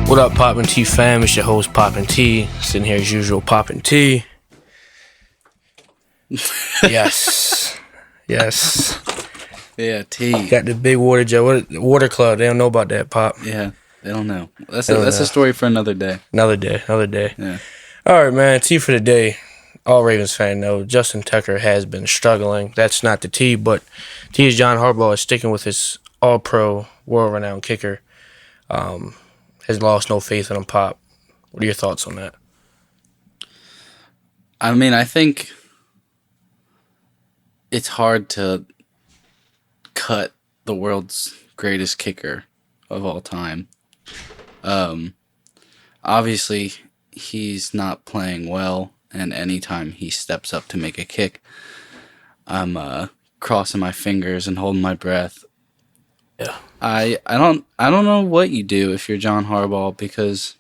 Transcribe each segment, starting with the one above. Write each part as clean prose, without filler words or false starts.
What up, Poppin' T fam? It's your host, Poppin' T. Sitting here as usual, Poppin' T. Yes. Yeah, T. Got the big water jet. Water club. They don't know about that, Pop. Yeah, they don't know. That's a story for another day. Another day. Yeah. All right, man. T for the day. All Ravens fan know Justin Tucker has been struggling. That's not the T, but T is John Harbaugh is sticking with his all-pro, world-renowned kicker. Has lost no faith in him, Pop. What are your thoughts on that? I mean, I think it's hard to cut the world's greatest kicker of all time. Obviously, he's not playing well, and anytime he steps up to make a kick, I'm crossing my fingers and holding my breath. Yeah. I don't know what you do if you're John Harbaugh, because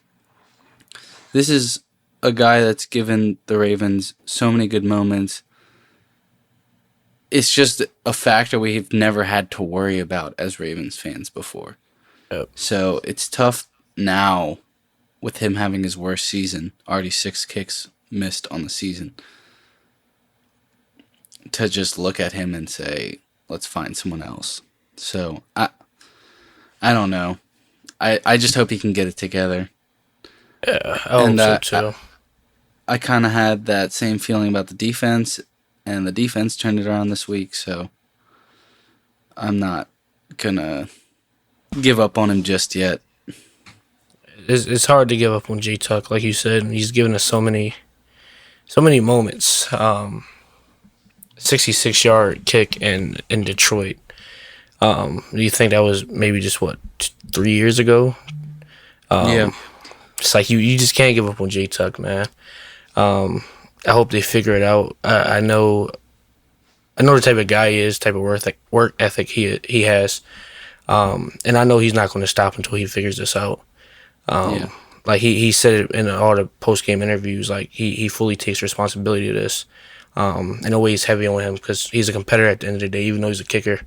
this is a guy that's given the Ravens so many good moments. It's just a factor we've never had to worry about as Ravens fans before. Yep. So it's tough now with him having his worst season, already 6 kicks missed on the season, to just look at him and say, let's find someone else. So I don't know. I just hope he can get it together. Yeah, I hope so too. I kind of had that same feeling about the defense, and the defense turned it around this week, so I'm not gonna give up on him just yet. It's hard to give up on J-Tuck, like you said. He's given us so many moments. 66-yard kick in Detroit. Do you think that was maybe just 3 years ago? Yeah. It's like you just can't give up on J-Tuck, man. I hope they figure it out. I know the type of guy he is, type of work ethic he has, and I know he's not going to stop until he figures this out. Like he said it in all the post-game interviews, like he fully takes responsibility of this. In a way, he's heavy on him because he's a competitor at the end of the day, even though he's a kicker.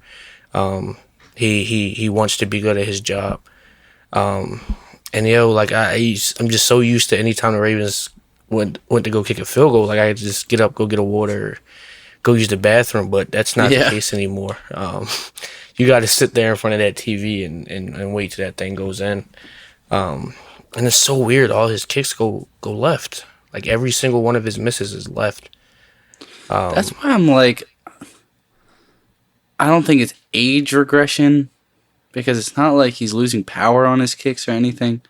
He wants to be good at his job. And I'm just so used to any time the Ravens went to go kick a field goal, like I just get up, go get a water, or go use the bathroom, but that's not the case anymore. You got to sit there in front of that TV and wait till that thing goes in. And it's so weird. All his kicks go left. Like every single one of his misses is left. That's why I'm like, I don't think it's age regression, because it's not like he's losing power on his kicks or anything.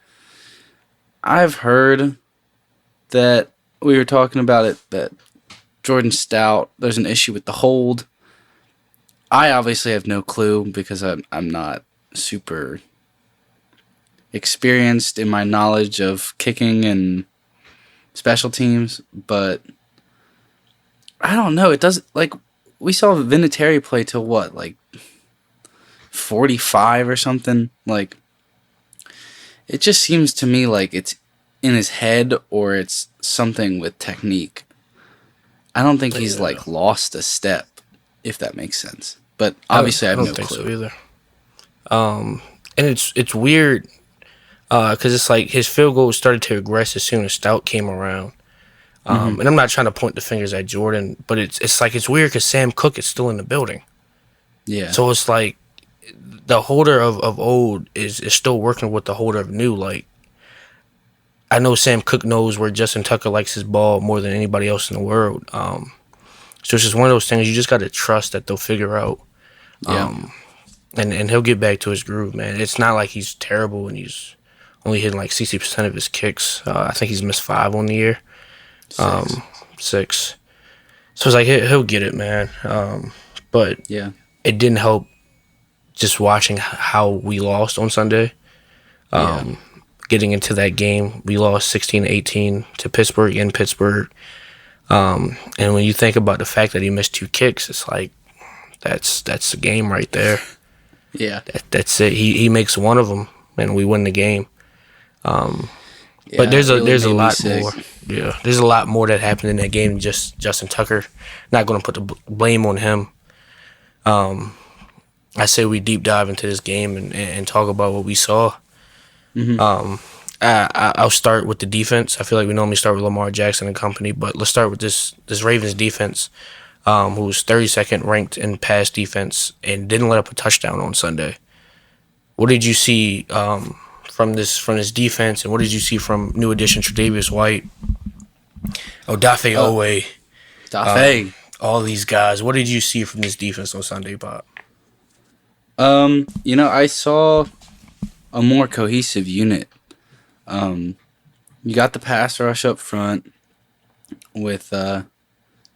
I've heard that we were talking about it, that Jordan Stout, there's an issue with the hold. I obviously have no clue because I'm not super experienced in my knowledge of kicking and special teams, but I don't know. It doesn't, like, we saw Vinatieri play till what, like 45 or something? Like, it just seems to me like it's in his head or it's something with technique. I don't think he's like lost a step, if that makes sense. But obviously, I have no clue. I don't think so either. And it's weird because it's like his field goal started to regress as soon as Stout came around. And I'm not trying to point the fingers at Jordan, but it's like it's weird because Sam Cooke is still in the building. Yeah. So it's like the holder of old is still working with the holder of new. Like, I know Sam Cooke knows where Justin Tucker likes his ball more than anybody else in the world. So it's just one of those things you just got to trust that they'll figure out. And he'll get back to his groove, man. It's not like he's terrible and he's only hitting like 60% of his kicks. I think he's missed 5 on the year. 6. So it's like he'll get it, man. But yeah, it didn't help just watching how we lost on Sunday. Getting into that game, we lost 16-18 to Pittsburgh in Pittsburgh. And when you think about the fact that he missed 2 kicks, it's like that's the game right there. Yeah, that's it. He makes one of them, and we win the game. Yeah, But there's it really a made me lot sick. more. Yeah, there's a lot more that happened in that game than just Justin Tucker. Not going to put the blame on him. I say we deep dive into this game and talk about what we saw. I'll start with the defense. I feel like we normally start with Lamar Jackson and company, but let's start with this Ravens defense, who was 32nd ranked in pass defense and didn't let up a touchdown on Sunday. What did you see from this defense, and what did you see from new addition Tre'Davious White, Odafe Owe, Dafe. all these guys? What did you see from this defense on Sunday, Bob? I saw a more cohesive unit. You got the pass rush up front with Dafe.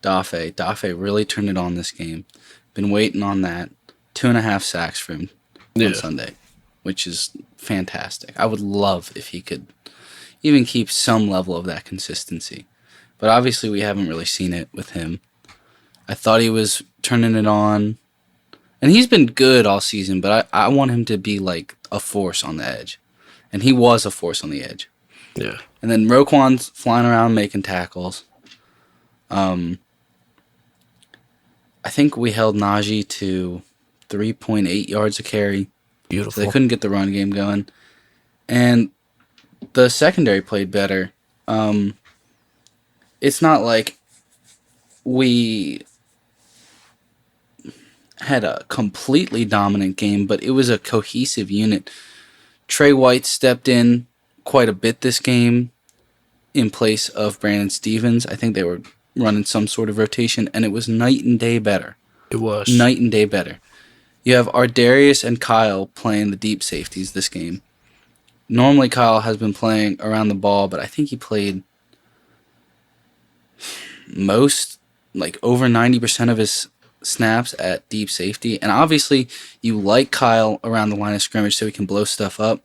Dafe really turned it on this game. Been waiting on that. 2.5 sacks for him on Sunday, which is fantastic. I would love if he could even keep some level of that consistency. But obviously we haven't really seen it with him. I thought he was turning it on. And he's been good all season, but I want him to be like a force on the edge. And he was a force on the edge. Yeah. And then Roquan's flying around making tackles. I think we held Najee to 3.8 yards a carry. Beautiful. So they couldn't get the run game going. And the secondary played better. It's not like we had a completely dominant game, but it was a cohesive unit. Trey White stepped in quite a bit this game in place of Brandon Stevens. I think they were running some sort of rotation, and it was night and day better. It was. Night and day better. You have Ardarius and Kyle playing the deep safeties this game. Normally Kyle has been playing around the ball, but I think he played most, like over 90% of his snaps at deep safety. And obviously you like Kyle around the line of scrimmage so he can blow stuff up.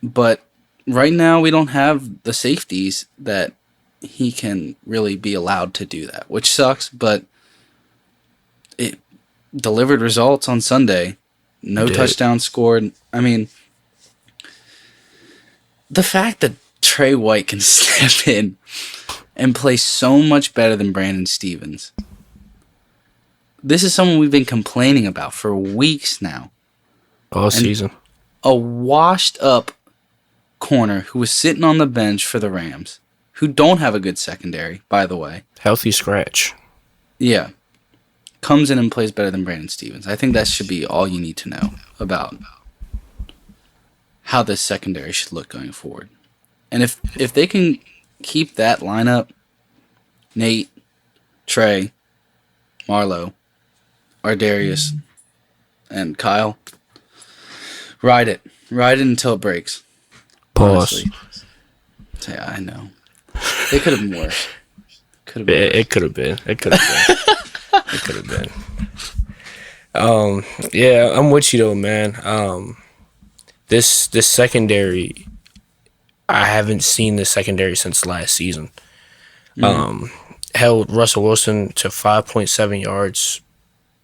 But right now we don't have the safeties that he can really be allowed to do that, which sucks, but it delivered results on Sunday. No touchdown scored. I mean, the fact that Trey White can step in and play so much better than Brandon Stevens. This is someone we've been complaining about for weeks now. All season. A washed up corner who was sitting on the bench for the Rams, who don't have a good secondary, by the way. Healthy scratch. Yeah. Comes in and plays better than Brandon Stevens. I think that should be all you need to know about how this secondary should look going forward. And if they can keep that lineup, Nate, Trey, Marlo, Ardarius, and Kyle, ride it. Ride it until it breaks. Pause. Yeah, I know. It could have been worse. It could have been. It could have been. It could have been. Yeah, I'm with you though, man. This secondary, I haven't seen the secondary since last season. Held Russell Wilson to 5.7 yards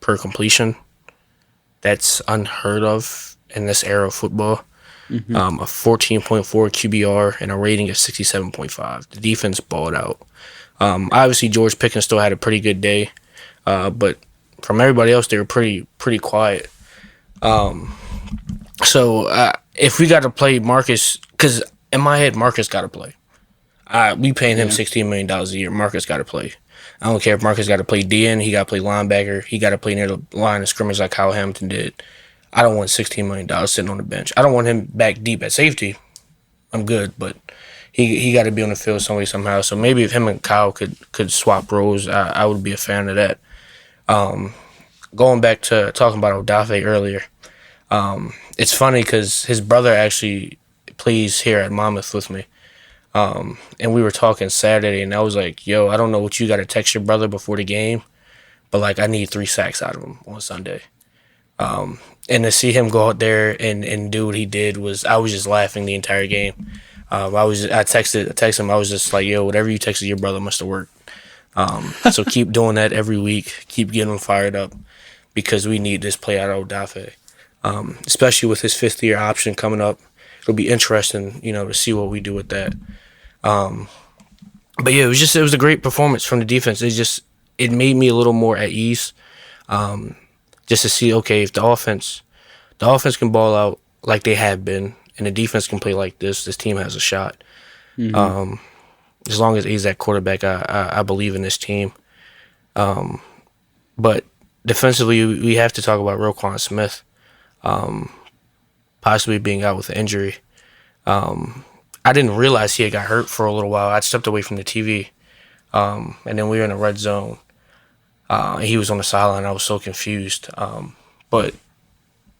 per completion. That's unheard of in this era of football. A 14.4 QBR and a rating of 67.5. The defense balled out. Obviously, George Pickens still had a pretty good day, but from everybody else, they were pretty quiet. So if we got to play Marcus, because in my head, Marcus got to play. We paying him $16 million a year. Marcus got to play. I don't care if Marcus got to play DN. He got to play linebacker. He got to play near the line of scrimmage like Kyle Hamilton did. I don't want $16 million sitting on the bench. I don't want him back deep at safety. I'm good, but he got to be on the field some way, somehow. So maybe if him and Kyle could swap roles, I would be a fan of that. Going back to talking about Odafe earlier, it's funny because his brother actually plays here at Monmouth with me. And we were talking Saturday, and I was like, yo, I don't know what you got to text your brother before the game, but, like, I need 3 sacks out of him on Sunday. And to see him go out there and do what he did I was just laughing the entire game. I texted him. I was just like, yo, whatever you texted your brother must have worked. So keep doing that every week. Keep getting him fired up because we need this play out of Odafe. Especially with his 5th-year option coming up. it'll be interesting, to see what we do with that. But yeah, it was a great performance from the defense. It made me a little more at ease, just to see, okay, if the offense can ball out like they have been, and the defense can play like this team has a shot. Mm-hmm. As long as he's at quarterback, I believe in this team. But defensively, we have to talk about Roquan Smith, possibly being out with an injury. I didn't realize he had got hurt for a little while. I stepped away from the TV, and then we were in the red zone. And he was on the sideline. I was so confused. But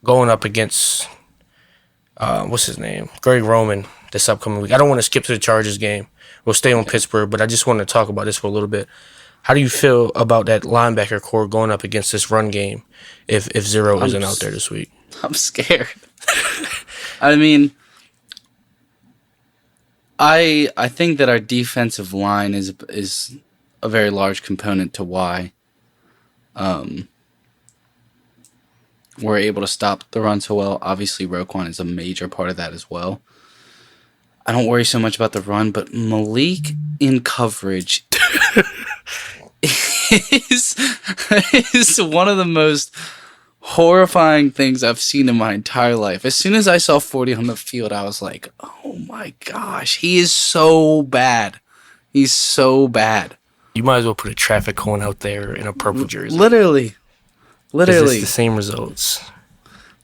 going up against, what's his name? Greg Roman this upcoming week. I don't want to skip to the Chargers game. We'll stay on Pittsburgh, but I just want to talk about this for a little bit. How do you feel about that linebacker core going up against this run game if Zero isn't out there this week? I'm scared. I mean, I think that our defensive line is a very large component to why we're able to stop the run so well. Obviously, Roquan is a major part of that as well. I don't worry so much about the run, but Malik in coverage is one of the most horrifying things I've seen in my entire life. As soon as I saw 40 on the field, I was like, oh my gosh, he is so bad. He's so bad. You might as well put a traffic cone out there in a purple jersey. Literally. It's the same results.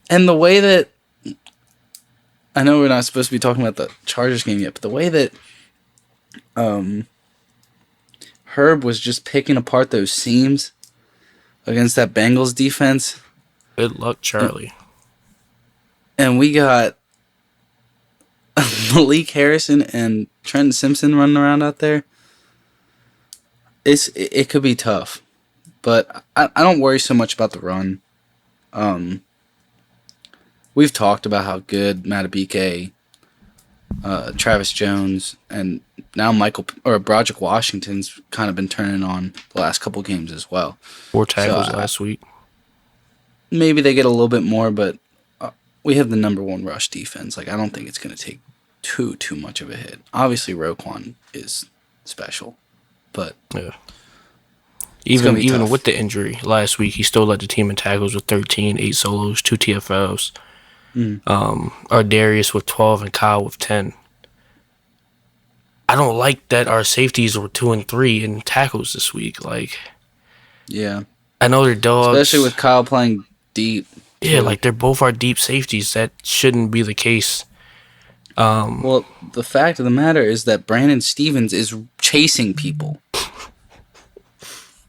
And the way that, I know we're not supposed to be talking about the Chargers game yet, but the way that Herb was just picking apart those seams against that Bengals defense. Good luck, Charlie. And we got Malik Harrison and Trenton Simpson running around out there. It could be tough, but I don't worry so much about the run. We've talked about how good Matabike, Travis Jones, and now Broderick Washington's kind of been turning on the last couple games as well. 4 tackles last week. Maybe they get a little bit more, but we have the number 1 rush defense. Like, I don't think it's going to take too much of a hit. Obviously, Roquan is special, but yeah. Even with the injury last week, he still led the team in tackles with 13, 8 solos, 2 TFLs. Our Darius with 12 and Kyle with 10. I don't like that our safeties were 2 and 3 in tackles this week. Like, yeah, I know they're dogs, especially with Kyle playing deep. Yeah, like they're both our deep safeties. That shouldn't be the case. Well, the fact of the matter is that Brandon Stevens is chasing people.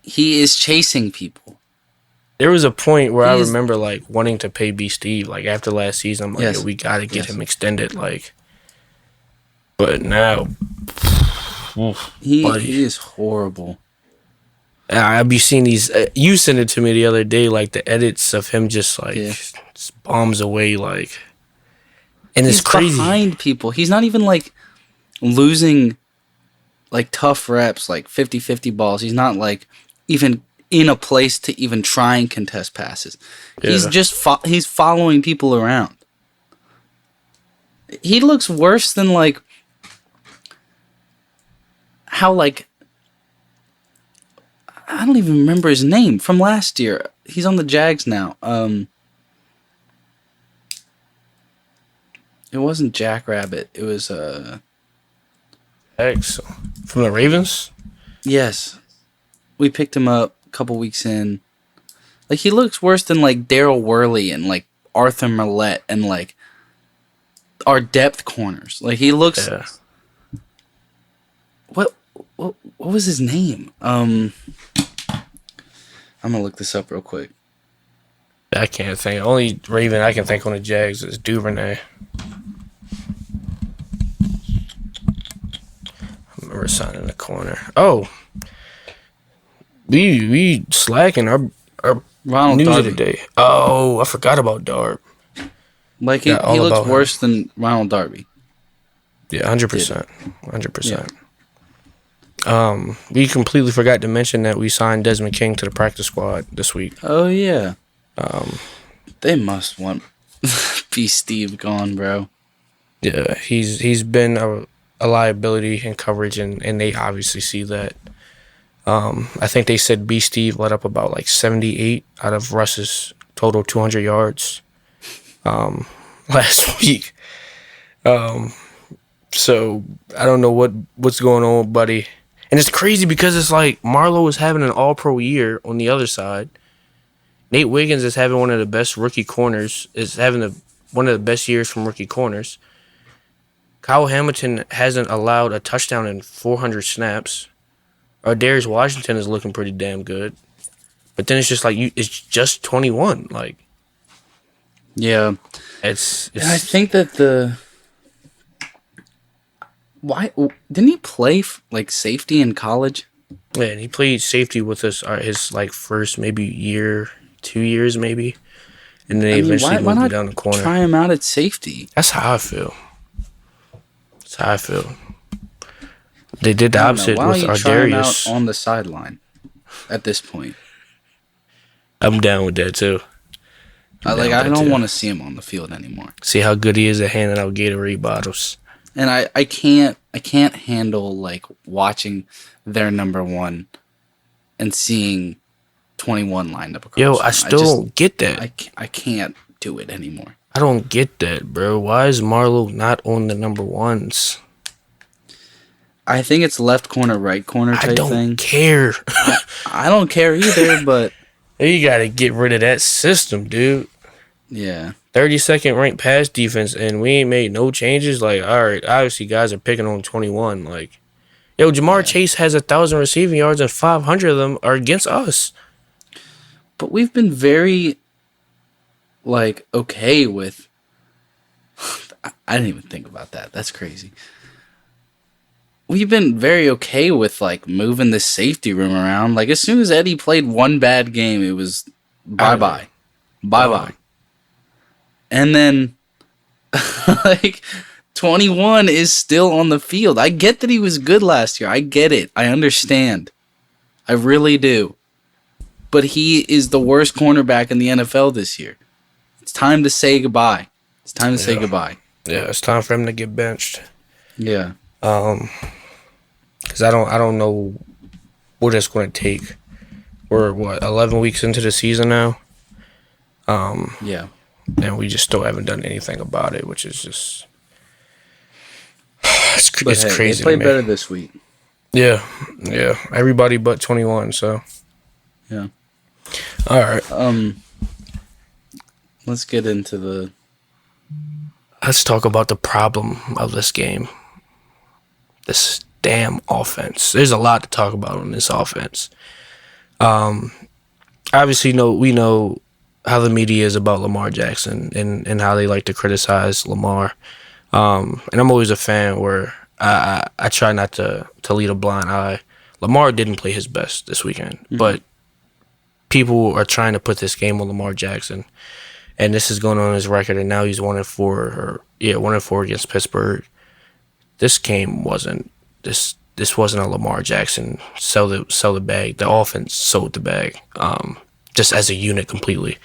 He is chasing people. There was a point where I remember like wanting to pay B Steve. Like after last season, I'm like, yes. Yo, we got to get him extended. Like, but now, he is horrible. I'll be seeing these. You sent it to me the other day, like the edits of him just like just bombs away, like, and it's crazy. He's behind people. He's not even like losing like tough reps, like 50-50 balls. He's not like even in a place to even try and contest passes. Yeah. He's just he's following people around. He looks worse than like how like I don't even remember his name from last year. He's on the Jags now. It wasn't Jackrabbit. It was X from the Ravens. Yes, we picked him up a couple weeks in. Like he looks worse than like Daryl Worley and like Arthur Millette and like our depth corners. Like he looks. Yeah. What was his name? I'm gonna look this up real quick. I can't think. Only Raven I can think on the Jags is Duvernay. I remember signing in the corner. Oh, we slacking our Ronald news Darby. of the day. Oh, I forgot about Darb. Like he looks worse than Ronald Darby. Yeah, 100%, 100%. We completely forgot to mention that we signed Desmond King to the practice squad this week. Oh yeah. They must want B Steve gone, bro. Yeah, he's been a liability in coverage, and they obviously see that. I think they said B. Steve let up about like 78 out of Russ's total 200 yards last week. So I don't know what's going on with Buddy. And it's crazy because it's like Marlowe is having an all-pro year on the other side. Nate Wiggins is having one of the best rookie corners, is having one of the best years from rookie corners. Kyle Hamilton hasn't allowed a touchdown in 400 snaps. Darius Washington is looking pretty damn good. But then it's just like it's just 21. Like, yeah, it's and I think that why didn't he play like safety in college? Yeah, and he played safety with us his like first maybe year, 2 years maybe, and then they eventually why moved not him down the corner. Try him out at safety. That's how I feel. That's how I feel. They did the opposite with Ardarius on the sideline. At this point, I'm down with that too. I don't want to see him on the field anymore. See how good he is at handing out Gatorade bottles. And I can't handle like watching their number one and seeing 21 lined up across. Yo, I still don't get that. I can't do it anymore. I don't get that, bro. Why is Marlowe not on the number ones? I think it's left corner, right corner type thing. I don't care. I don't care either, but you got to get rid of that system, dude. Yeah. 32nd ranked pass defense, and we ain't made no changes. Like, all right, obviously guys are picking on 21. Like, yo, Jamar Chase has 1,000 receiving yards, and 500 of them are against us. But we've been very, like, okay with. I didn't even think about that. That's crazy. We've been very okay with, like, moving the safety room around. Like, as soon as Eddie played one bad game, it was bye-bye. Bye-bye. And then, like, 21 is still on the field. I get that he was good last year. I get it. I understand. I really do. But he is the worst cornerback in the NFL this year. It's time to say goodbye. It's time to say goodbye. Yeah, it's time for him to get benched. Yeah. Because I don't know what it's going to take. We're 11 weeks into the season now. Yeah. And we just still haven't done anything about it, which is just it's crazy. They played better this week. Yeah. Everybody but 21. So. Yeah. All right. Let's get into Let's talk about the problem of this game. This damn offense. There's a lot to talk about on this offense. Obviously, we know how the media is about Lamar Jackson and how they like to criticize Lamar. And I'm always a fan where I try not to lead a blind eye. Lamar didn't play his best this weekend, but people are trying to put this game on Lamar Jackson. And this is going on his record, and now he's 1-4 against Pittsburgh. This game wasn't this wasn't a Lamar Jackson sell the bag. The offense sold the bag, just as a unit completely.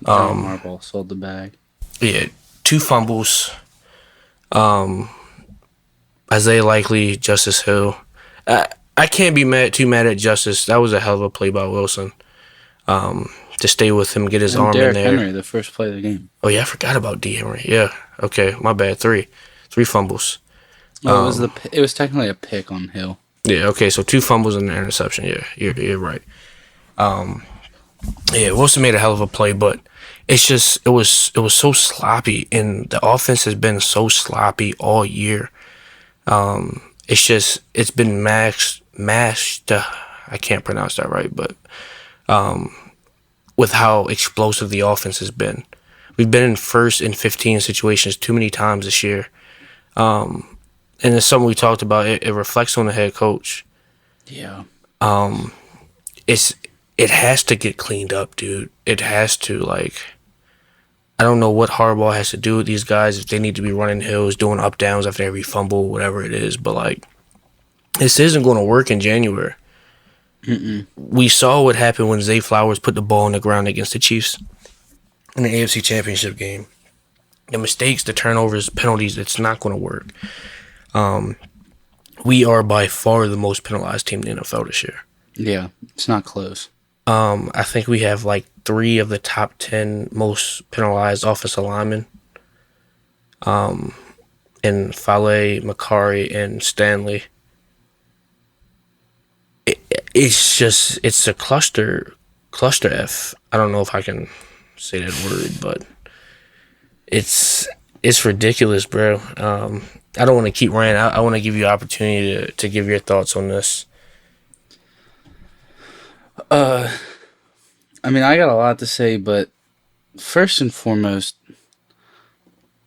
Harbaugh sold the bag. Yeah, 2 fumbles. Isaiah Likely, Justice Hill. I can't be too mad at Justice. That was a hell of a play by Wilson. To stay with him, get his arm Derrick in there. Henry, the first play of the game. Oh yeah, I forgot about D. Henry. Yeah, okay, my bad. 3 fumbles. Oh, it was technically a pick on Hill. Yeah, okay, so 2 fumbles and an interception. Yeah, you're right. Yeah, Wilson made a hell of a play, but it's just it was so sloppy, and the offense has been so sloppy all year. It's been mashed. I can't pronounce that right, but with how explosive the offense has been, we've been in 1st and 15 situations too many times this year. And it's something we talked about. It reflects on the head coach. Yeah. It has to get cleaned up, dude. It has to, like, I don't know what Harbaugh has to do with these guys, if they need to be running hills, doing up downs after every fumble, whatever it is. But, like, this isn't going to work in January. We saw what happened when Zay Flowers put the ball on the ground against the Chiefs in the AFC Championship game. the mistakes, the turnovers, penalties, it's not going to work. We are by far the most penalized team in the NFL this year. Yeah, it's not close. I think we have like 3 of the top 10 most penalized offensive linemen. In Fale, Makari, and Stanley. It's a cluster F. I don't know if I can say that word, but it's ridiculous, bro. I don't want to keep ranting. I want to give you an opportunity to give your thoughts on this. I mean, I got a lot to say, but first and foremost,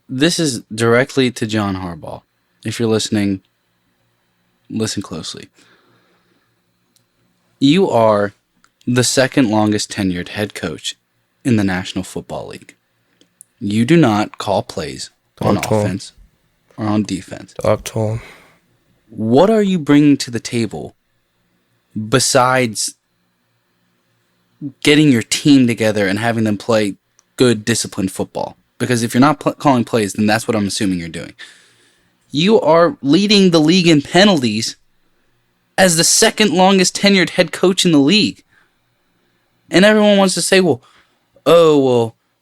this is directly to John Harbaugh. If you're listening, listen closely. You are the second longest tenured head coach in the National Football League. You do not call plays on offense or on defense. What are you bringing to the table besides getting your team together and having them play good, disciplined football? Because if you're not calling plays, then that's what I'm assuming you're doing. You are leading the league in penalties as the second longest tenured head coach in the league. And everyone wants to say, well,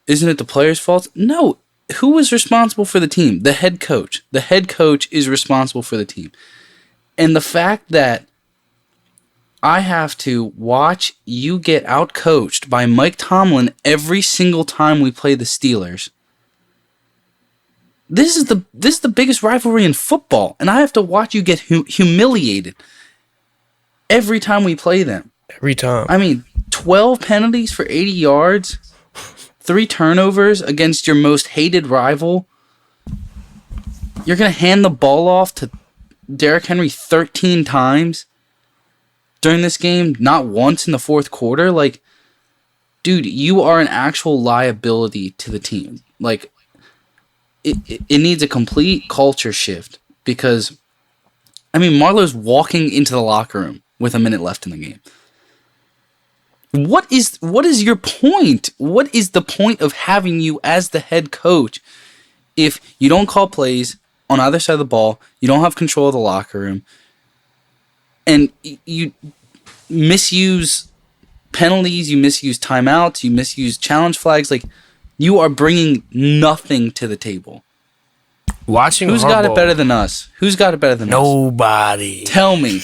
isn't it the players' fault? No. Who was responsible for the team? The head coach. The head coach is responsible for the team. And the fact that I have to watch you get out-coached by Mike Tomlin every single time we play the Steelers. This is the biggest rivalry in football, and I have to watch you get humiliated every time we play them. Every time. I mean, 12 penalties for 80 yards, 3 turnovers against your most hated rival. You're going to hand the ball off to Derrick Henry 13 times during this game, not once in the fourth quarter. Like, dude, you are an actual liability to the team. Like, it needs a complete culture shift because, I mean, Marlowe's walking into the locker room with a minute left in the game. What is your point? What is the point of having you as the head coach if you don't call plays on either side of the ball, you don't have control of the locker room, and you misuse penalties, you misuse timeouts, you misuse challenge flags? Like, you are bringing nothing to the table. Watching Who's got it better than us? Who's got it better than us? Nobody. Tell me.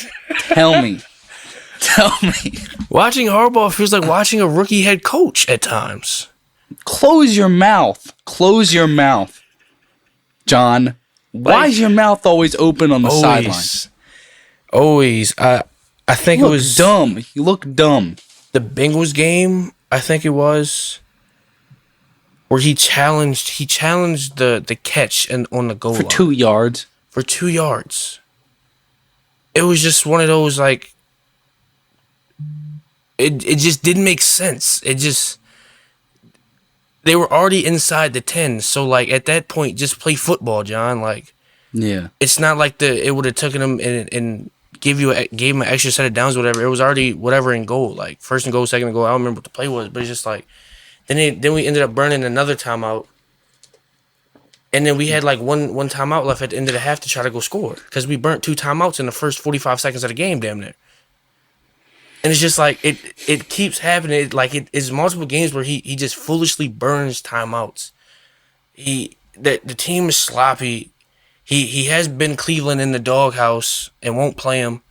Watching Harbaugh feels like watching a rookie head coach at times. Close your mouth. John, why is your mouth always open on the sideline? Always. I think it was dumb. You look dumb. The Bengals game, I think it was, where he challenged the catch and on the goal line. For 2 yards. For 2 yards. It was just one of those, like, it just didn't make sense. They were already inside the 10, so, like, at that point, just play football, John. Like, yeah, it's not like it would have taken them and gave him an extra set of downs, or whatever. It was already whatever in goal, like first and goal, second and goal. I don't remember what the play was, but it's just like then we ended up burning another timeout, and then we had like one timeout left at the end of the half to try to go score because we burnt 2 timeouts in the first 45 seconds of the game, damn near. And it's just like it keeps happening. It's multiple games where he just foolishly burns timeouts. The team is sloppy. He has been Cleveland in the doghouse and won't play him.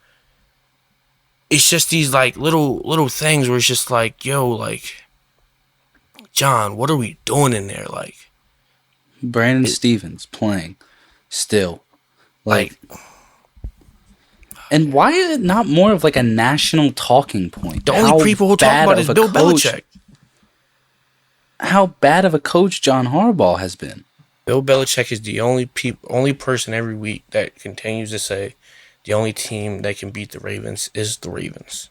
It's just these like little things where it's just like, yo, like, John, what are we doing in there? Like, Brandon Stevens playing still, like, and why is it not more of like a national talking point? The only people who talk about it is Bill Belichick. How bad of a coach John Harbaugh has been. Bill Belichick is the only person every week that continues to say the only team that can beat the Ravens is the Ravens.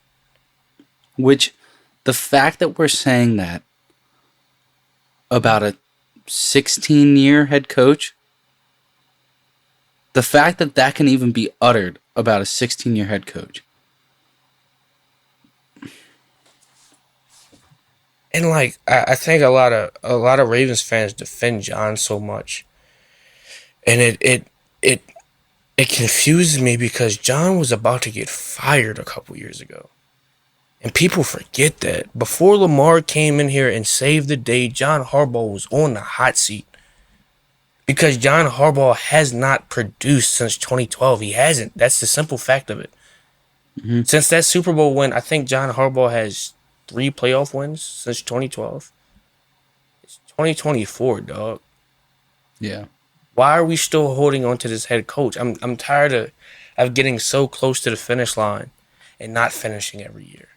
Which, the fact that we're saying that about a 16-year head coach, the fact that that can even be uttered about a 16-year head coach, And like I think a lot of Ravens fans defend John so much, and it it confuses me because John was about to get fired a couple years ago. And people forget that. Before Lamar came in here and saved the day, John Harbaugh was on the hot seat. Because John Harbaugh has not produced since 2012. He hasn't. That's the simple fact of it. Mm-hmm. Since that Super Bowl win, I think John Harbaugh has 3 playoff wins since 2012. It's 2024, dog. Yeah. Why are we still holding on to this head coach? I'm tired of getting so close to the finish line and not finishing every year.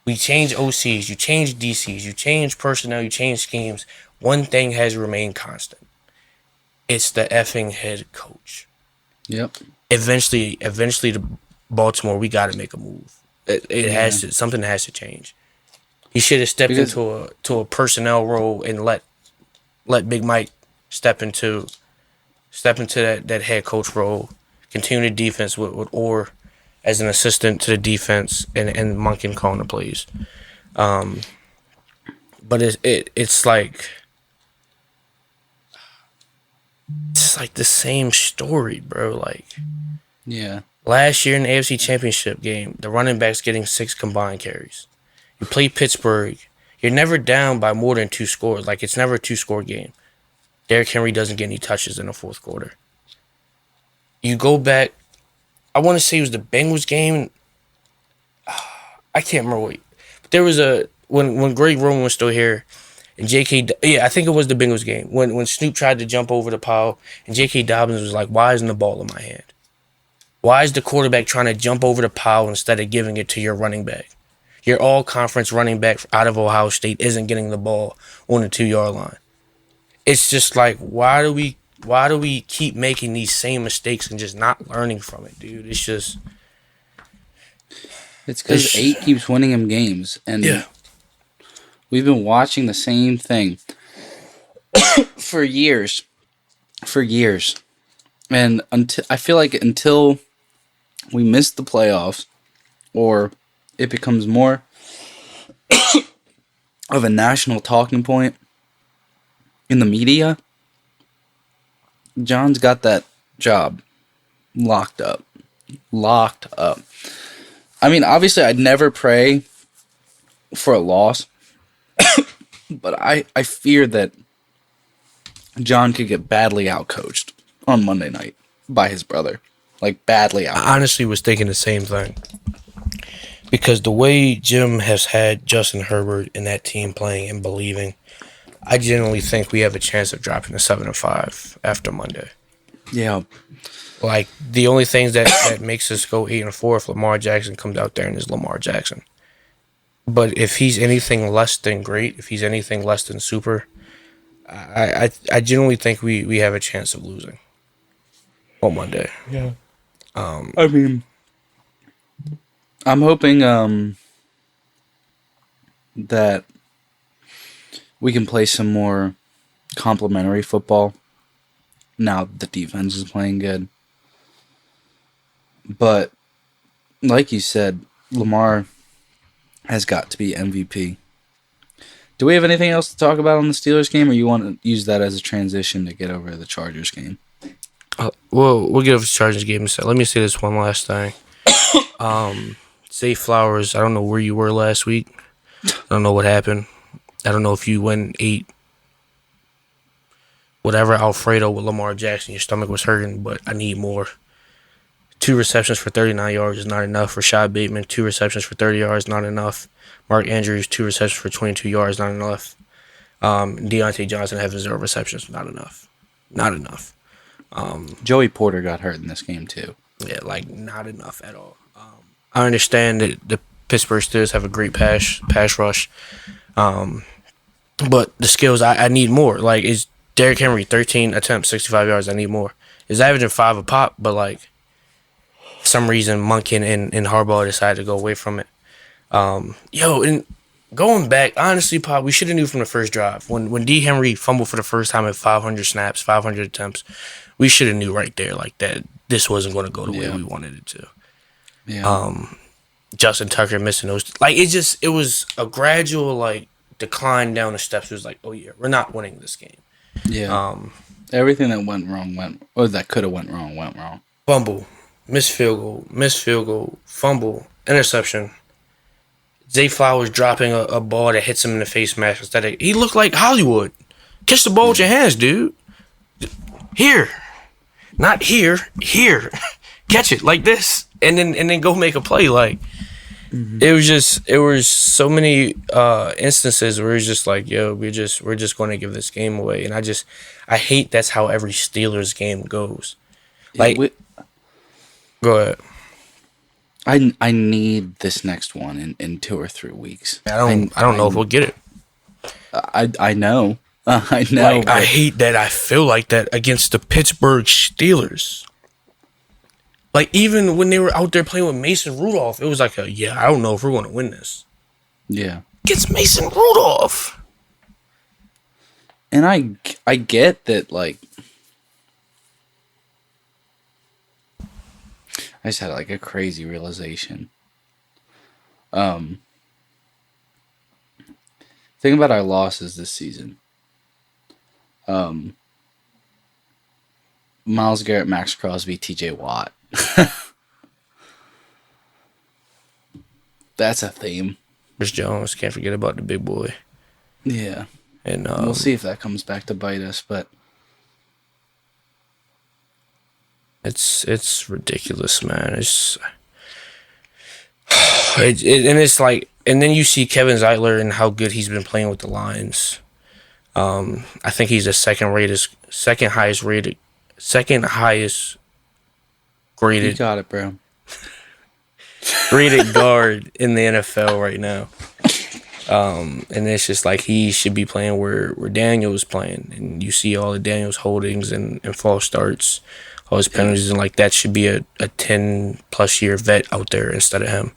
We change OCs, you change DCs, you change personnel, you change schemes. One thing has remained constant. It's the effing head coach. Yep. Eventually, the Baltimore, we got to make a move. It has to. Something has to change. He should have stepped into a personnel role and let Big Mike step into that head coach role. Continue the defense with Orr as an assistant to the defense and Monken calling the plays. But it's like the same story, bro. Like, yeah. Last year in the AFC Championship game, the running backs getting 6 combined carries. You play Pittsburgh, you're never down by more than 2 scores. Like, it's never a 2-score game. Derrick Henry doesn't get any touches in the fourth quarter. You go back, I want to say it was the Bengals game. I can't remember what. But there was when Greg Roman was still here, and I think it was the Bengals game when Snoop tried to jump over the pile, and J.K. Dobbins was like, "Why isn't the ball in my hand? Why is the quarterback trying to jump over the pile instead of giving it to your running back? Your all-conference running back out of Ohio State isn't getting the ball on the 2-yard line." It's just like, why do we keep making these same mistakes and just not learning from it, dude? It's just... It's because 8 keeps winning him games. And we've been watching the same thing for years. And I feel like until we miss the playoffs or it becomes more of a national talking point in the media, John's got that job locked up. I mean, obviously, I'd never pray for a loss, but I fear that John could get badly outcoached on Monday night by his brother. Like, badly outcoached. I honestly was thinking the same thing. Because the way Jim has had Justin Herbert and that team playing and believing, I genuinely think we have a chance of dropping to 7-5 after Monday. Yeah. Like, the only thing that makes us go 8-4 if Lamar Jackson comes out there and is Lamar Jackson. But if he's anything less than great, if he's anything less than super, I genuinely think we have a chance of losing on Monday. Yeah. I mean, I'm hoping that we can play some more complimentary football now the defense is playing good. But like you said, Lamar has got to be MVP. Do we have anything else to talk about on the Steelers game, or you want to use that as a transition to get over to the Chargers game? We'll get over the Chargers game. So let me say this one last thing. Zay Flowers, I don't know where you were last week. I don't know what happened. I don't know if you went and ate whatever Alfredo with Lamar Jackson. Your stomach was hurting, but I need more. 2 receptions for 39 yards is not enough. Rashad Bateman, 2 receptions for 30 yards, not enough. Mark Andrews, 2 receptions for 22 yards, not enough. Deontay Johnson having 0 receptions, not enough. Not enough. Joey Porter got hurt in this game too. Yeah, like, not enough at all. I understand that the Pittsburgh Steelers have a great pass rush. But the skills, I need more. Like, is Derrick Henry, 13 attempts, 65 yards, I need more. Is averaging 5 a pop, but, like, for some reason, Monken and Harbaugh decided to go away from it. And going back, honestly, Pop, we should have knew from the first drive. When D. Henry fumbled for the first time at 500 snaps, 500 attempts, we should have knew right there, like, that this wasn't going to go the way we wanted it to. Yeah. Justin Tucker missing those. Like, it was a gradual, like, declined down the steps. It was like, oh yeah, we're not winning this game. Yeah. Everything that went wrong or that could have went wrong. Fumble, missed field goal, fumble, interception. Zay Flowers dropping a ball that hits him in the face mask instead of, he looked like Hollywood. Catch the ball with your hands, dude. Here. Not here. Here. Catch it like this. And then go make a play. Like, it was so many instances where it's just like, yo, we're just going to give this game away. And I hate that's how every Steelers game goes. Like, go ahead. I need this next one in 2 or 3 weeks. I don't know if we'll get it. I know. I know. Like, I hate that I feel like that against the Pittsburgh Steelers. Like, even when they were out there playing with Mason Rudolph, it was like, I don't know if we're going to win this. Yeah. It's Mason Rudolph. And I get that, like, I just had like a crazy realization. Think about our losses this season. Myles Garrett, Max Crosby, TJ Watt. That's a theme. Chris Jones, can't forget about the big boy. Yeah. And we'll see if that comes back to bite us, but it's ridiculous, man. It's like, and then you see Kevin Zeitler and how good he's been playing with the Lions. I think he's the second highest graded. You got it, bro. Graded guard in the NFL right now. And it's just like he should be playing where Daniel is playing, and you see all of Daniel's holdings and false starts, all his penalties, and like that should be a 10+ year vet out there instead of him.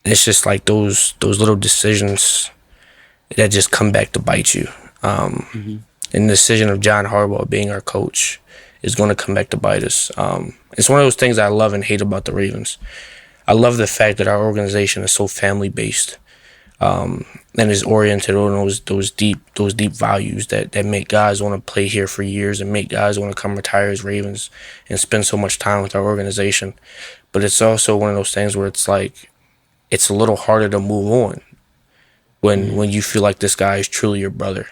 It's just like those little decisions that just come back to bite you. And the decision of John Harbaugh being our coach is going to come back to bite us. It's one of those things I love and hate about the Ravens. I love the fact that our organization is so family based, and is oriented on those deep values that make guys want to play here for years and make guys want to come retire as Ravens and spend so much time with our organization. But it's also one of those things where it's like it's a little harder to move on when you feel like this guy is truly your brother.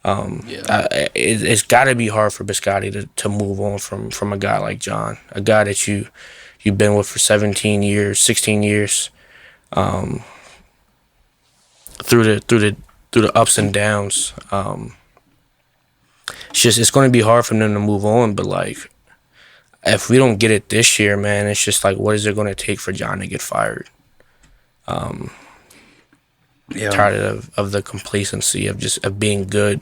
It's got to be hard for Biscotti to move on from a guy like John, a guy that you've been with for 17 years, 16 years, through the ups and downs. It's going to be hard for them to move on. But like, if we don't get it this year, man, it's just like, what is it going to take for John to get fired? Tired of the complacency of being good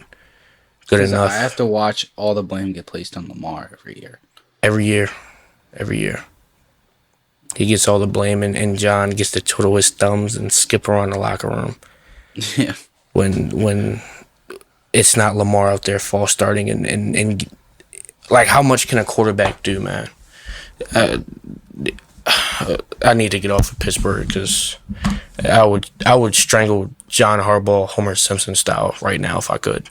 enough. I have to watch all the blame get placed on Lamar every year. Every year. He gets all the blame, and John gets to twiddle his thumbs and skip around the locker room. Yeah. When it's not Lamar out there false starting and like, how much can a quarterback do, man? I need to get off of Pittsburgh because I would strangle John Harbaugh, Homer Simpson style right now if I could.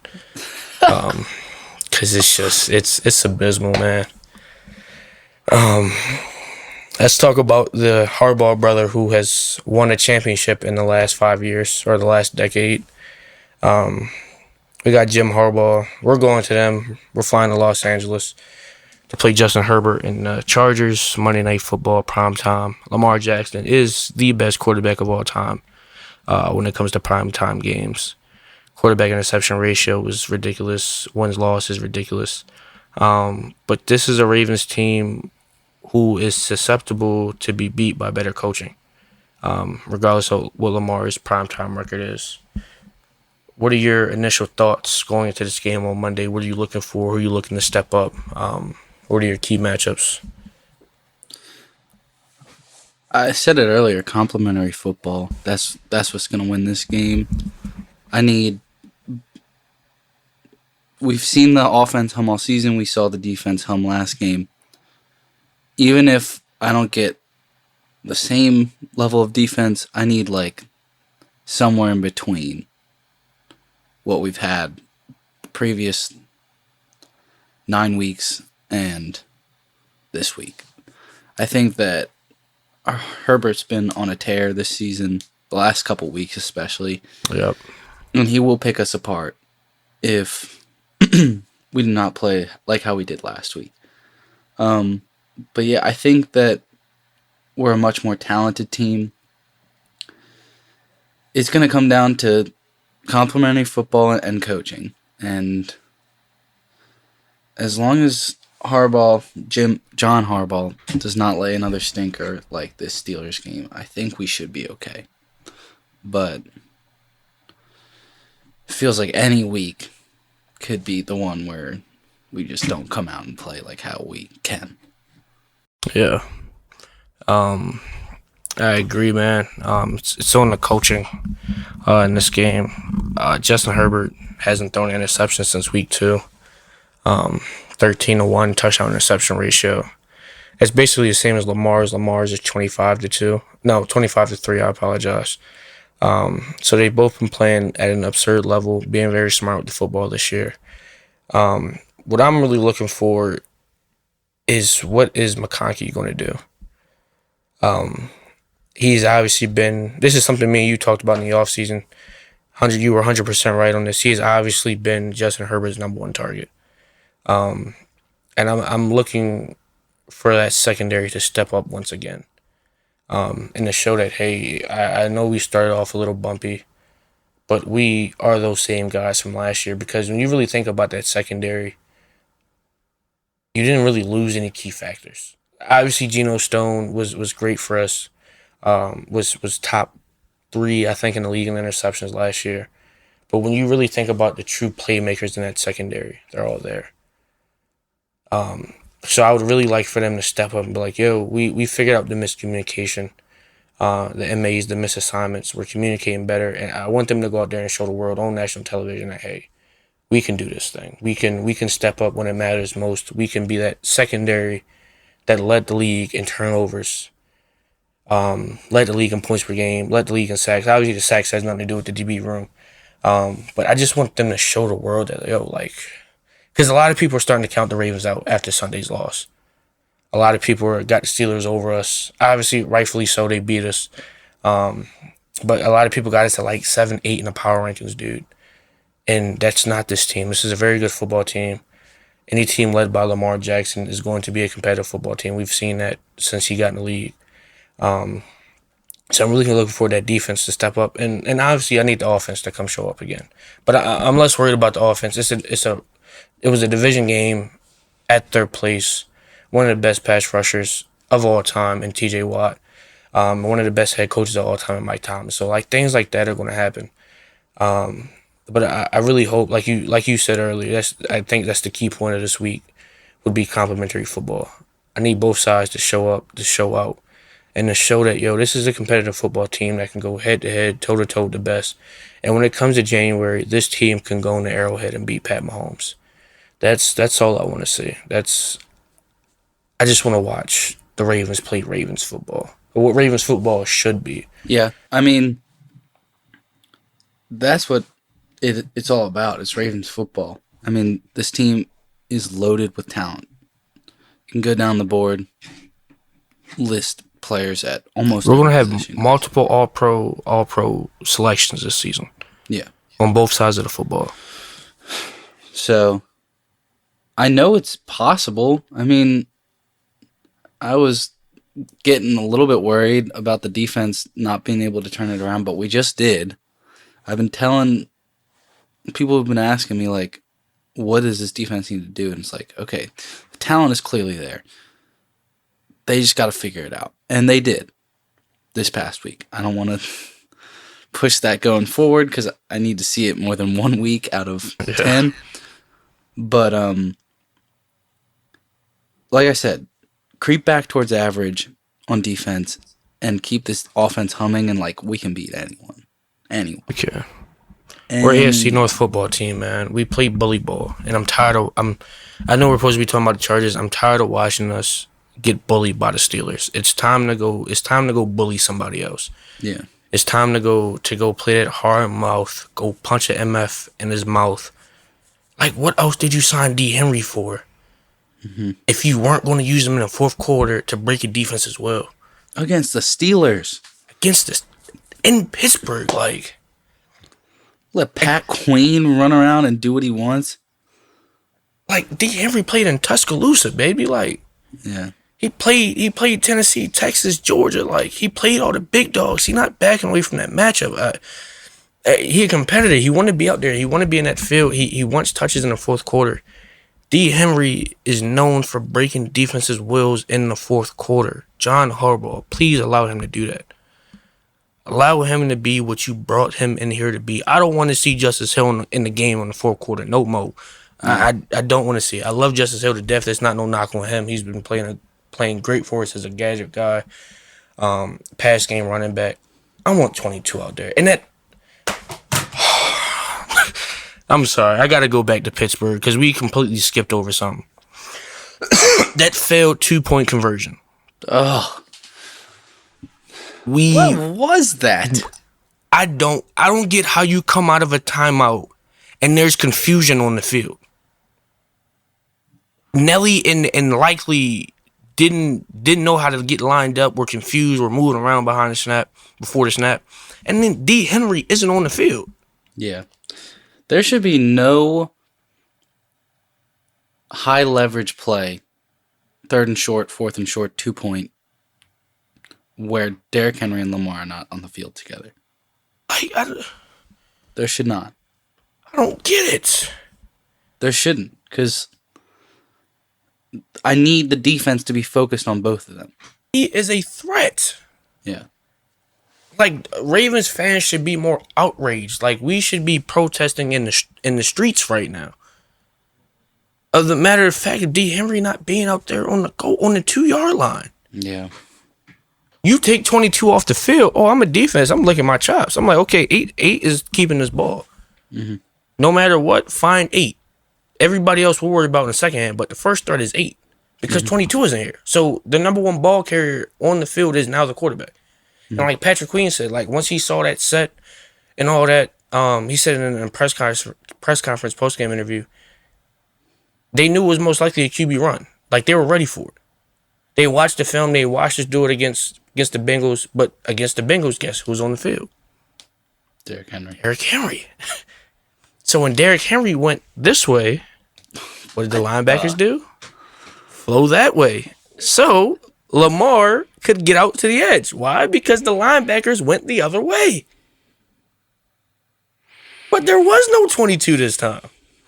Because it's abysmal, man. Let's talk about the Harbaugh brother who has won a championship in the last 5 years or the last decade. We got Jim Harbaugh. We're going to them. We're flying to Los Angeles to play Justin Herbert in the Chargers, Monday Night Football, primetime. Lamar Jackson is the best quarterback of all time when it comes to primetime games. Quarterback interception ratio is ridiculous. Wins-loss is ridiculous. But this is a Ravens team who is susceptible to be beat by better coaching, regardless of what Lamar's primetime record is. What are your initial thoughts going into this game on Monday? What are you looking for? Who are you looking to step up? What are your key matchups? I said it earlier, complementary football. That's what's going to win this game. We've seen the offense hum all season. We saw the defense hum last game. Even if I don't get the same level of defense, I need like somewhere in between what we've had the previous 9 weeks and this week. I think that Herbert's been on a tear this season, the last couple weeks especially. Yep. And he will pick us apart if we do not play like how we did last week. But yeah, I think that we're a much more talented team. It's going to come down to complementary football and coaching. And as long as John Harbaugh does not lay another stinker like this Steelers game, I think we should be okay. But it feels like any week could be the one where we just don't come out and play like how we can. Yeah. I agree, man. It's on the coaching in this game. Justin Herbert hasn't thrown an interception since week 2. 13-1 touchdown interception ratio. It's basically the same as Lamar's. Lamar's is 25-2. No, 25-3. I apologize. So they've both been playing at an absurd level, being very smart with the football this year. What I'm really looking for is what is McConkey going to do? He's obviously been, this is something me and you talked about in the offseason. You were 100% right on this. He has obviously been Justin Herbert's number one target. And I'm looking for that secondary to step up once again. And to show that, hey, I know we started off a little bumpy, but we are those same guys from last year. Because when you really think about that secondary, you didn't really lose any key factors. Obviously, Geno Stone was great for us. Was top 3, I think, in the league in interceptions last year. But when you really think about the true playmakers in that secondary, they're all there. So I would really like for them to step up and be like, yo, we figured out the miscommunication, the MAs, the misassignments. We're communicating better. And I want them to go out there and show the world on national television that, hey, we can do this thing. We can step up when it matters most. We can be that secondary that led the league in turnovers, led the league in points per game, led the league in sacks. Obviously, the sacks has nothing to do with the DB room. But I just want them to show the world that, yo, like, because a lot of people are starting to count the Ravens out after Sunday's loss. A lot of people got the Steelers over us. Obviously, rightfully so, they beat us. But a lot of people got us to like 7, 8 in the power rankings, dude. And that's not this team. This is a very good football team. Any team led by Lamar Jackson is going to be a competitive football team. We've seen that since he got in the league. So I'm really looking for that defense to step up. And obviously, I need the offense to come show up again. But I'm less worried about the offense. It was a division game at third place. One of the best pass rushers of all time in TJ Watt. One of the best head coaches of all time in Mike Thomas. So like things like that are going to happen. But I really hope, like you said earlier, I think that's the key point of this week would be complementary football. I need both sides to show up, to show out, and to show that, yo, this is a competitive football team that can go head-to-head, toe-to-toe with the best. And when it comes to January, this team can go in the Arrowhead and beat Pat Mahomes. That's all I want to see. I just want to watch the Ravens play Ravens football, or what Ravens football should be. Yeah, I mean, that's what it's all about. It's Ravens football. I mean, this team is loaded with talent. You can go down the board, list players at almost. We're gonna have multiple all pro selections this season. Yeah, on both sides of the football. So, I know it's possible. I mean, I was getting a little bit worried about the defense not being able to turn it around, but we just did. I've been telling people have been asking me, like, what does this defense need to do? And it's like, okay, the talent is clearly there. They just got to figure it out. And they did this past week. I don't want to push that going forward because I need to see it more than 1 week out of 10. But, like I said, creep back towards average on defense and keep this offense humming, and, like, we can beat anyone. Okay. We're AFC North football team, man. We play bully ball, and I'm tired of. I know we're supposed to be talking about the Chargers. I'm tired of watching us get bullied by the Steelers. It's time to go. It's time to go bully somebody else. Yeah. It's time to go play that hard mouth. Go punch an MF in his mouth. Like, what else did you sign D. Henry for? Mm-hmm. If you weren't going to use him in the fourth quarter to break a defense as well. Against the Steelers. In Pittsburgh, like. Let Pat Queen run around and do what he wants. Like, D. Henry played in Tuscaloosa, baby. Like, yeah. He played Tennessee, Texas, Georgia. Like, he played all the big dogs. He not backing away from that matchup. He a competitor. He want to be out there. He want to be in that field. He wants touches in the fourth quarter. D. Henry is known for breaking defenses' wills in the fourth quarter. John Harbaugh, please allow him to do that. Allow him to be what you brought him in here to be. I don't want to see Justice Hill in the game in the fourth quarter. No more. I don't want to see it. I love Justice Hill to death. There's not no knock on him. He's been playing great for us as a gadget guy. Pass game running back. I want 22 out there. And that... I'm sorry. I got to go back to Pittsburgh because we completely skipped over something. That failed 2-point conversion. Oh. What was that? I don't get how you come out of a timeout and there's confusion on the field. Nelly and Likely didn't know how to get lined up, were confused, were moving around before the snap. And then D. Henry isn't on the field. Yeah. There should be no high leverage play, 3rd and short, 4th and short, 2-point, where Derrick Henry and Lamar are not on the field together. There should not. I don't get it. There shouldn't, because I need the defense to be focused on both of them. He is a threat. Yeah. Like, Ravens fans should be more outraged. Like, we should be protesting in the streets right now. Of the matter of fact, D. Henry not being out there on the 2-yard line. Yeah. You take 22 off the field. Oh, I'm a defense. I'm licking my chops. I'm like, okay, 8 is keeping this ball. Mm-hmm. No matter what, find 8. Everybody else we'll worry about in the second hand, but the first threat is 8 because 22 isn't here. So the number one ball carrier on the field is now the quarterback. And like Patrick Queen said, like once he saw that set and all that, he said in a press conference postgame interview, they knew it was most likely a QB run. Like they were ready for it. They watched the film. They watched us do it against the Bengals, but against the Bengals, guess who's on the field? Derrick Henry. So when Derrick Henry went this way, what did the linebackers do? Flow that way. So Lamar could get out to the edge. Why? Because the linebackers went the other way. But there was no 22 this time.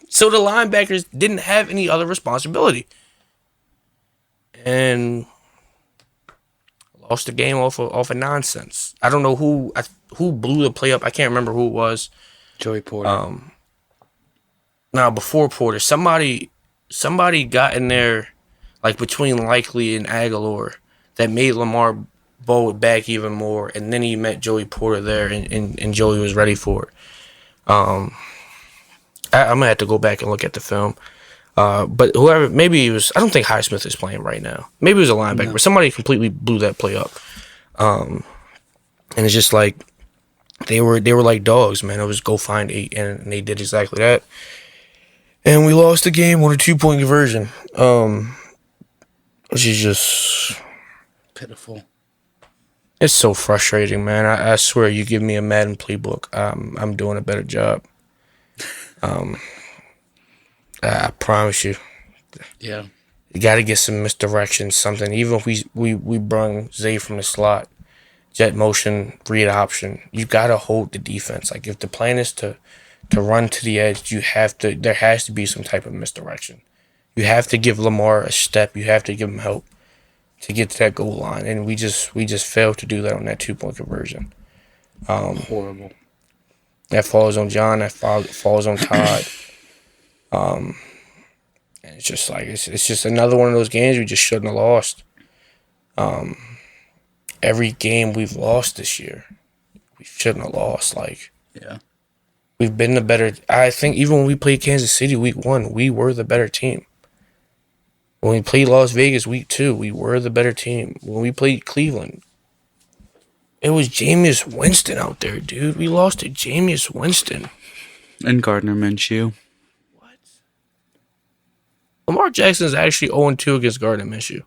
So the linebackers didn't have any other responsibility. And lost the game off of nonsense. I don't know who blew the play up. I can't remember who it was. Joey Porter. Now before Porter, somebody got in there, like between Likely and Aguilar, that made Lamar bowl it back even more, and then he met Joey Porter there, and Joey was ready for it. I'm gonna have to go back and look at the film. But whoever, maybe it was, I don't think Highsmith is playing right now. Maybe it was a linebacker, but somebody completely blew that play up. And it's just like they were like dogs, man. It was go find 8, and they did exactly that. And we lost the game on a 2-point conversion, which is just pitiful. It's so frustrating, man. I swear, you give me a Madden playbook, I'm doing a better job. I promise you. Yeah. You got to get some misdirection, something. Even if we brung Zay from the slot, jet motion, read option, you got to hold the defense. Like, if the plan is to run to the edge, there has to be some type of misdirection. You have to give Lamar a step. You have to give him help to get to that goal line. And we just failed to do that on that 2-point conversion. Horrible. That falls on John. That falls on Todd. And it's just like it's just another one of those games we just shouldn't have lost. Every game we've lost this year, we shouldn't have lost. Like, yeah, we've been the better. I think even when we played Kansas City week 1, we were the better team. When we played Las Vegas week 2, we were the better team. When we played Cleveland, It was Jameis Winston out there, dude. We lost to Jameis Winston. And Gardner Minshew. What? Lamar Jackson is actually 0-2 against Gardner Minshew.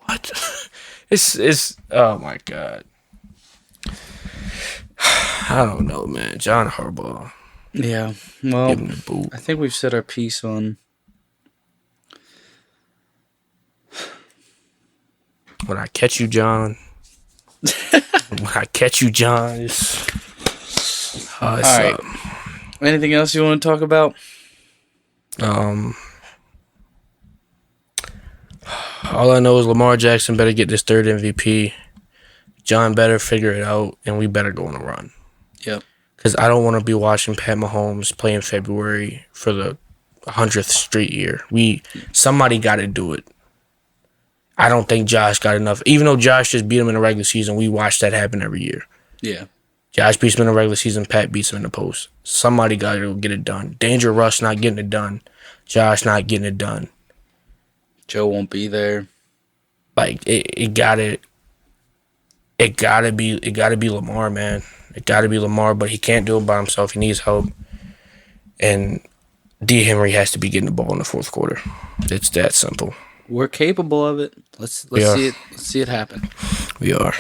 What? It's oh my god. I don't know, man. John Harbaugh. Yeah. Well, I think we've said our piece on when I catch you, John. When I catch you, John. All right. Anything else you want to talk about? All I know is Lamar Jackson better get this third MVP. John better figure it out, and we better go on a run. Yep. Because I don't want to be watching Pat Mahomes play in February for the 100th straight year. Somebody got to do it. I don't think Josh got enough. Even though Josh just beat him in the regular season, we watch that happen every year. Yeah. Josh beats him in the regular season. Pat beats him in the post. Somebody got to get it done. Danger Russ not getting it done. Josh not getting it done. Joe won't be there. Like it gotta be Lamar, man. It gotta be Lamar, but he can't do it by himself. He needs help. And D. Henry has to be getting the ball in the fourth quarter. It's that simple. We're capable of it. Let's see it. Let's see it happen. We are.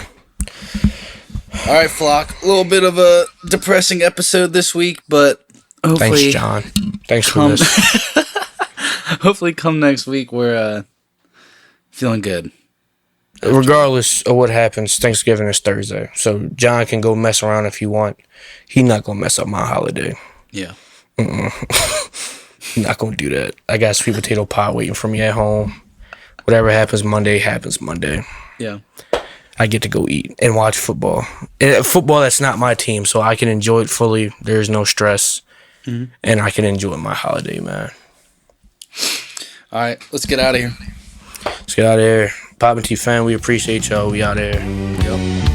All right, Flock. A little bit of a depressing episode this week, but hopefully, thanks, John. Thanks for this. Hopefully, come next week, we're feeling good. Regardless of what happens, Thanksgiving is Thursday, so John can go mess around if he want. He's not gonna mess up my holiday. Yeah. Not gonna do that. I got sweet potato pie waiting for me at home. Whatever happens Monday happens Monday. Yeah. I get to go eat and watch football. And football, that's not my team, so I can enjoy it fully. There's no stress, and I can enjoy my holiday, man. All right, let's get out of here. Let's get out of here. Poppin' T fan, we appreciate y'all. We out here. Yep.